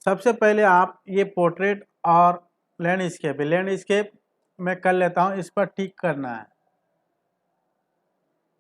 सबसे पहले आप ये पोर्ट्रेट और लैंडस्केप है, लैंडस्केप मैं कर लेता हूँ, इस पर टिक करना है।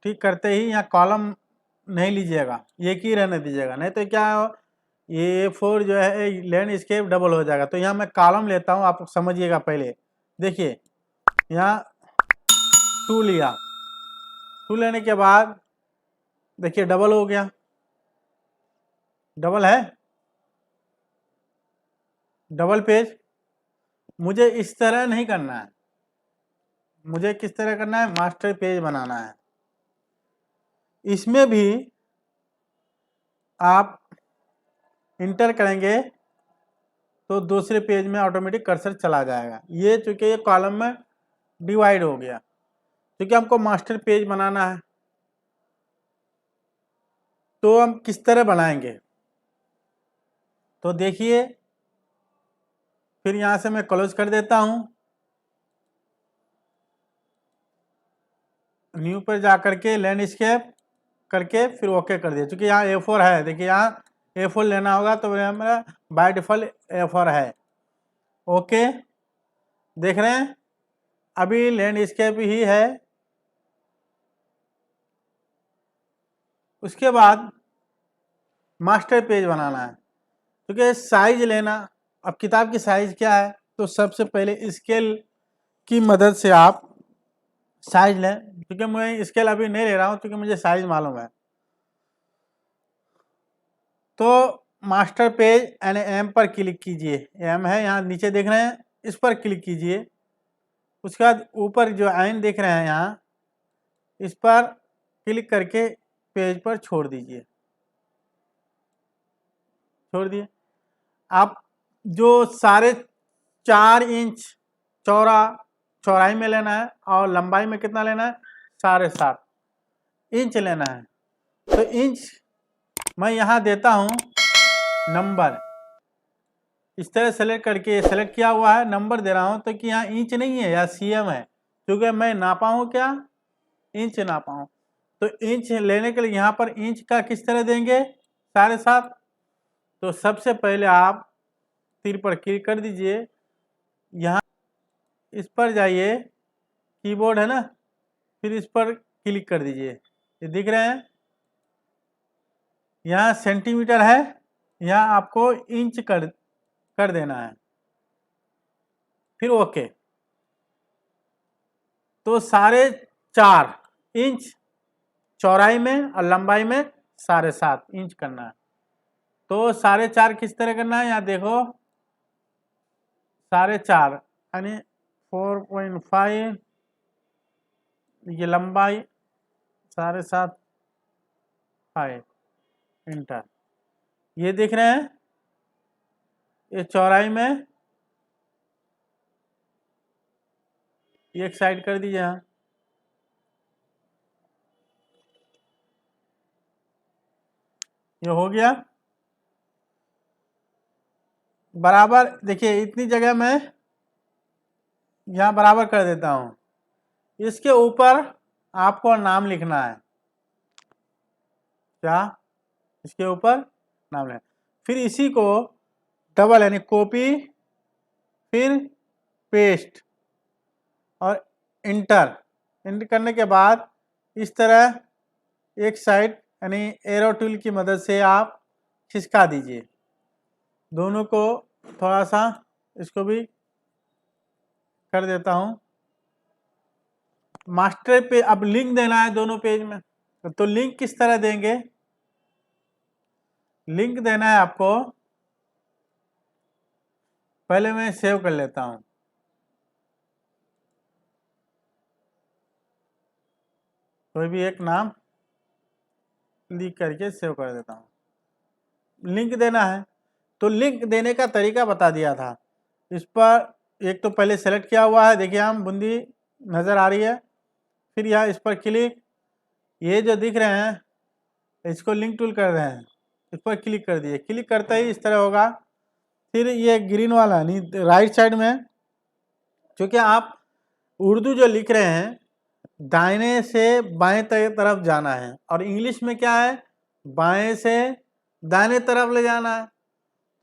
टिक करते ही यहाँ कॉलम नहीं लीजिएगा, एक ही रहने दीजिएगा, नहीं तो क्या हो, ये A4 जो है लैंडस्केप डबल हो जाएगा। तो यहाँ मैं कॉलम लेता हूँ, आप समझिएगा। पहले देखिए यहाँ 2 लिया, 2 लेने के बाद देखिए डबल हो गया, डबल है, डबल पेज। मुझे इस तरह नहीं करना है, मुझे किस तरह करना है, मास्टर पेज बनाना है। इसमें भी आप इंटर करेंगे तो दूसरे पेज में ऑटोमेटिक कर्सर चला जाएगा। ये चूंकि ये कॉलम में डिवाइड हो गया, क्योंकि हमको मास्टर पेज बनाना है। तो हम किस तरह बनाएंगे, तो देखिए, फिर यहाँ से मैं क्लोज कर देता हूँ, न्यू पर जा करके लैंडस्केप करके फिर ओके कर दिया। क्योंकि यहाँ A4 है, देखिए यहाँ A4 लेना होगा, तो मेरा बाय डिफॉल्ट A4 है। ओके, देख रहे हैं अभी लैंडस्केप ही है। उसके बाद मास्टर पेज बनाना है, क्योंकि साइज लेना, अब किताब की साइज क्या है, तो सबसे पहले स्केल की मदद से आप साइज लें। क्योंकि मैं स्केल अभी नहीं ले रहा हूँ, क्योंकि मुझे साइज मालूम है। तो मास्टर पेज यानी एम पर क्लिक कीजिए, एम है यहाँ नीचे देख रहे हैं, इस पर क्लिक कीजिए। उसके बाद ऊपर जो आइन देख रहे हैं यहाँ, इस पर क्लिक करके पेज पर छोड़ दीजिए, छोड़ दिए। आप जो 4.5 इंच चौड़ाई में लेना है और लंबाई में कितना लेना है, 7.5 इंच लेना है। तो इंच मैं यहाँ देता हूँ नंबर, इस तरह सेलेक्ट करके, सेलेक्ट किया हुआ है, नंबर दे रहा हूँ, तो कि यहाँ इंच नहीं है या CM है, क्योंकि मैं नापा हूँ क्या, इंच नापा हूँ। तो इंच लेने के लिए यहाँ पर इंच का किस तरह देंगे, 7.5। तो सबसे पहले आप तीर पर क्लिक कर दीजिए, यहाँ इस पर जाइए, कीबोर्ड है ना, फिर इस पर क्लिक कर दीजिए। ये दिख रहे हैं, यहाँ सेंटीमीटर है, यहाँ आपको इंच कर देना है, फिर ओके। तो 4.5 इंच चौड़ाई में और लंबाई में 7.5 इंच करना है। तो 4.5 किस तरह करना है, यहाँ देखो, 4.5 यानी 4.5, ये लंबाई 7.5 5 इंटर। ये देख रहे हैं, ये चौड़ाई में एक साइड कर दीजिए यहाँ, ये हो गया बराबर। देखिए इतनी जगह मैं यहाँ बराबर कर देता हूँ। इसके ऊपर आपको नाम लिखना है, क्या, इसके ऊपर नाम लिखना, फिर इसी को डबल यानी कॉपी, फिर पेस्ट और इंटर। इंटर करने के बाद इस तरह एक साइड यानी एरो टूल की मदद से आप खिसका दीजिए दोनों को। थोड़ा सा इसको भी कर देता हूँ। मास्टर पे अब लिंक देना है दोनों पेज में, तो लिंक किस तरह देंगे, लिंक देना है आपको, पहले मैं सेव कर लेता हूँ। कोई भी एक नाम लिख करके सेव कर देता हूँ। लिंक देना है, तो लिंक देने का तरीका बता दिया था। इस पर एक तो पहले सेलेक्ट किया हुआ है, देखिए हम बूंदी नज़र आ रही है, फिर यहाँ इस पर क्लिक, ये जो दिख रहे हैं इसको लिंक टूल कर रहे हैं, इस पर क्लिक कर दिए। क्लिक करते ही इस तरह होगा। फिर ये ग्रीन वाला नहीं, राइट साइड में, क्योंकि आप उर्दू जो लिख रहे हैं दाहिने से बाएं तरफ जाना है, और इंग्लिश में क्या है, बाएं से दाहिने तरफ ले जाना है।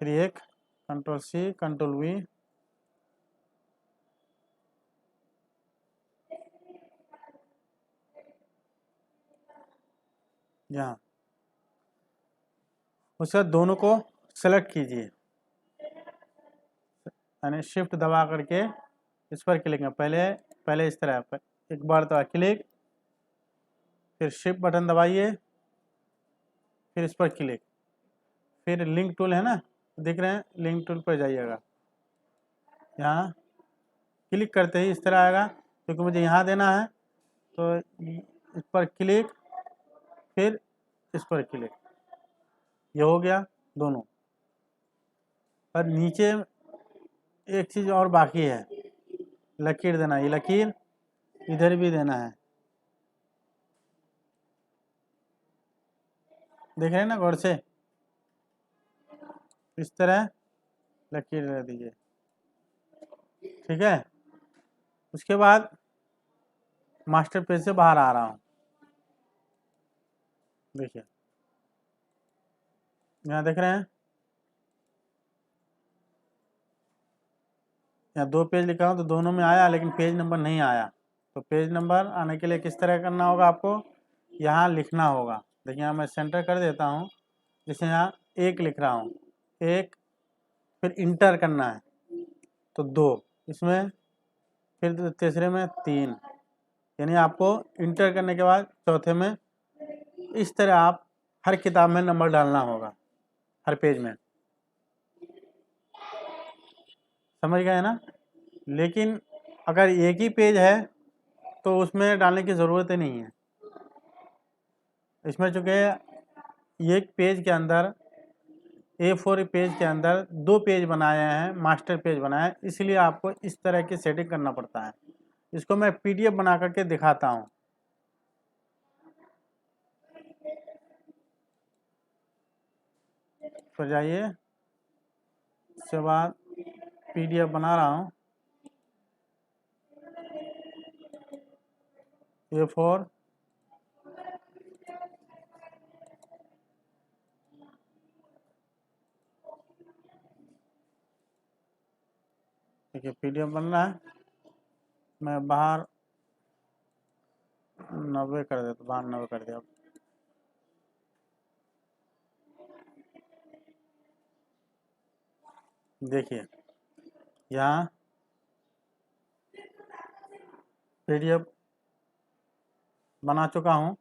फिर एक कंट्रोल सी कंट्रोल वी, यहाँ उसके बाद दोनों को सेलेक्ट कीजिए, यानी शिफ्ट दबा करके इस पर क्लिक करें। पहले इस तरह एक बार तो क्लिक, फिर शिफ्ट बटन दबाइए, फिर इस पर क्लिक, फिर लिंक टूल है ना, दिख रहे हैं, लिंक टूल पर जाइएगा, यहाँ क्लिक करते ही इस तरह आएगा, क्योंकि मुझे यहाँ देना है तो इस पर क्लिक, फिर इस पर क्लिक, ये हो गया दोनों। और नीचे एक चीज़ और बाकी है, लकीर देना, ये लकीर इधर भी देना है, देख रहे हैं ना गौर से, इस तरह लकीर दे दीजिए, ठीक है। उसके बाद मास्टर पेज से बाहर आ रहा हूँ, देखिए यहाँ देख रहे हैं, यहाँ 2 पेज लिखा हूँ तो दोनों में आया, लेकिन पेज नंबर नहीं आया। तो पेज नंबर आने के लिए किस तरह करना होगा आपको, यहाँ लिखना होगा। देखिए यहाँ मैं सेंटर कर देता हूँ, जैसे यहाँ 1 लिख रहा हूँ, 1, फिर इंटर करना है तो 2, इसमें फिर तीसरे में 3, यानी आपको इंटर करने के बाद चौथे में इस तरह आप हर किताब में नंबर डालना होगा, हर पेज में, समझ गए ना। लेकिन अगर एक ही पेज है तो उसमें डालने की ज़रूरत ही नहीं है। इसमें चूँकि एक पेज के अंदर A4 पेज के अंदर 2 पेज बनाए हैं, मास्टर पेज बनाए हैं, इसलिए आपको इस तरह की सेटिंग करना पड़ता है। इसको मैं PDF बना करके दिखाता हूँ। तो जाइए, उसके बाद PDF बना रहा हूँ, A4, देखिए PDF बन रहा है। मैं बाहर 90 कर देता, बाहर 90 कर दिया। देखिए यहाँ PDF बना चुका हूँ।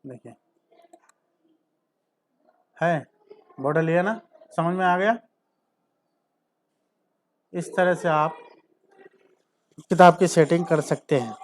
देखिए है, बॉर्डर लिया ना, समझ में आ गया। इस तरह से आप किताब की सेटिंग कर सकते हैं।